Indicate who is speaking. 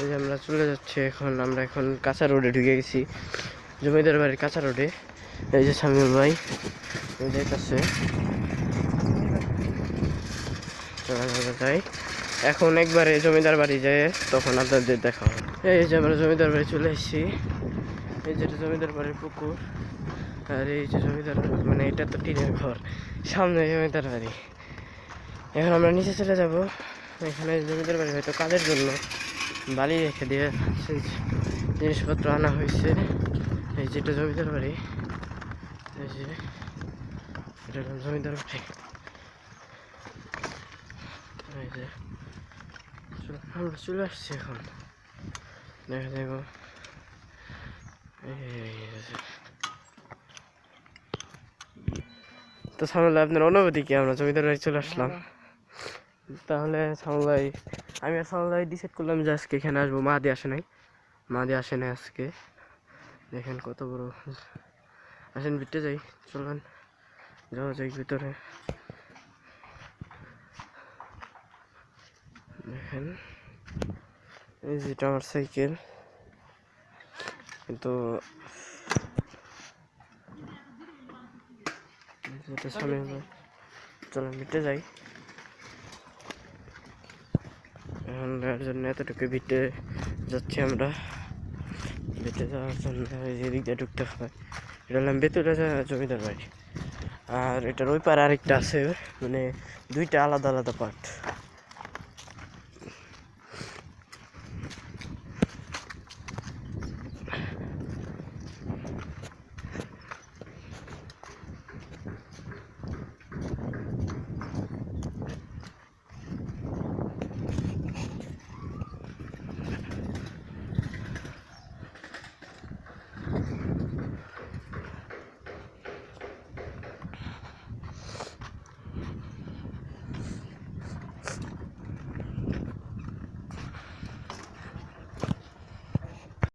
Speaker 1: এই যে আমরা চলে যাচ্ছি এখন, আমরা এখন কাঁচা রোডে ঢুকে গেছি, জমিদার বাড়ির কাঁচা রোডে। এই যে শামিম ভাই যাইতেছে, যাই এখন একবারে জমিদার বাড়ি যায়, তখন আপনাদের দেখা হবে। এই যে আমরা জমিদার বাড়ি চলে এসেছি, এই যেটা জমিদার বাড়ির পুকুর, আর এই যে জমিদার মানে এটা তো টিনের ঘর, সামনে জমিদার বাড়ি। এখন আমরা নিচে চলে যাব, এখানে জমিদার বাড়ি হয়তো কাজের জন্য বালি রেখে দিয়ে জিনিসপত্র আনা হয়েছে। এই যেটা জমিদার বাড়ি, এই যে এটা জমিদার বাড়ি। এই যে আমরা চলে আসছি এখন, দেখা যাবো। তো সামনে আপনার অনুভূতি কি? আমরা জমিদার বাড়ি চলে আসলাম। তাহলে সামলাই আমি আর সামলাই ডিসাইড করলাম যে আজকে এখানে আসবো। মাদি আসে নাই আজকে। দেখেন কত বড়। আসেন ভিতরে যাই, চলেন যাওয়া যাই ভিতরে। দেখেন এই যেটা আমার সাইকেল, কিন্তু চলেন ভিতরে যাই। এখন জন্য এতটুকু ভিতরে যাচ্ছি আমরা। ভিতরে যাওয়ার জন্য এদিক দিয়ে ঢুকতে হয়। এটা হলাম বেতুলা জমিদার বাড়ি, আর এটার ওই পারে আরেকটা আছে, মানে দুইটা আলাদা আলাদা পার্ট।